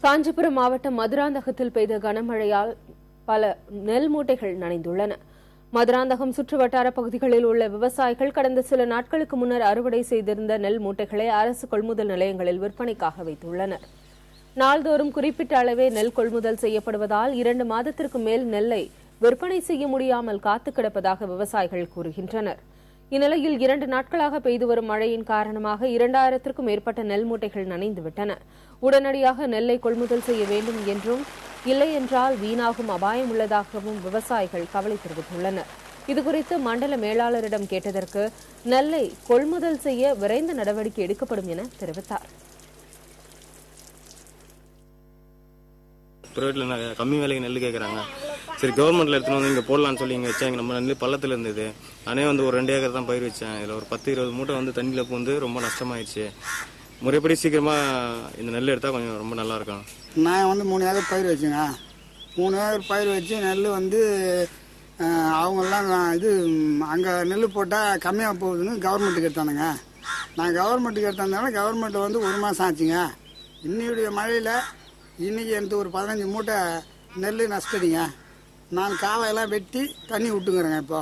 காஞ்சிபுரம் மாவட்டம் மதுராந்தகத்தில் பெய்த கனமழையால் பல நெல் மூட்டைகள் நனைந்துள்ளன. மதுராந்தகம் சுற்றுவட்டார பகுதிகளில் உள்ள விவசாயிகள் கடந்த சில நாட்களுக்கு முன்னர் அறுவடை செய்திருந்த நெல் மூட்டைகளை அரசு கொள்முதல் நிலையங்களில் விற்பனைக்காக வைத்துள்ளனர். நாள்தோறும் குறிப்பிட்ட அளவே நெல் கொள்முதல் செய்யப்படுவதால் 2 மாதத்திற்கு மேல் நெல்லை விற்பனை செய்ய முடியாமல் காத்து கிடப்பதாக விவசாயிகள் கூறுகின்றனர். இந்நிலையில் 2 நாட்களாக பெய்து வரும் மழையின் காரணமாக 2000த்திற்கும் மேற்பட்ட நெல் மூட்டைகள் நனைந்துவிட்டன. உடனடியாக நெல்லை கொள்முதல் செய்ய வேண்டும் என்றும், இல்லையென்றால் வீணாகும் அபாயம் உள்ளதாகவும் விவசாயிகள் கவலை தெரிவித்துள்ளனர். இதுகுறித்து மண்டல மேலாளரிடம் கேட்டதற்கு நெல்லை கொள்முதல் செய்ய விரைந்து நடவடிக்கை எடுக்கப்படும் என தெரிவித்தார். கம்மி விலைக்கு நெல் கேட்குறாங்க. சரி, கவர்மெண்ட்ல எடுத்துன்னு வந்து இங்கே போடலான்னு சொல்லி இங்கே வச்சாங்க. நம்ம நெல் பள்ளத்தில் இருந்தது. நானே வந்து ஒரு 2 ஏக்கர் தான் பயிர் வச்சேன். இதில் ஒரு 10-20 மூட்டை வந்து தண்ணியில் பூந்து ரொம்ப நஷ்டமாயிடுச்சு. முறைப்படி சீக்கிரமா இந்த நெல் எடுத்தால் கொஞ்சம் ரொம்ப நல்லா இருக்கும். நான் வந்து 3 ஏக்கர் பயிர் வச்சுங்க. 3 ஏக்கர் பயிர் வச்சு நெல் வந்து அவங்கெல்லாம் அங்கே நெல் போட்டால் கம்மியாக போகுதுன்னு கவர்மெண்ட்டுக்கு எடுத்தானுங்க. நான் கவர்மெண்ட்டுக்கு எடுத்தாந்தாலும் கவர்மெண்ட் வந்து 1 மாதம் ஆச்சுங்க. இன்னையுடைய மழையில் இன்னைக்கு எனக்கு ஒரு 15 மூட்டை நெல் நஷ்டடிங்க. நான் காவையெல்லாம் வெட்டி தண்ணி விட்டுங்கிறேங்க இப்போ.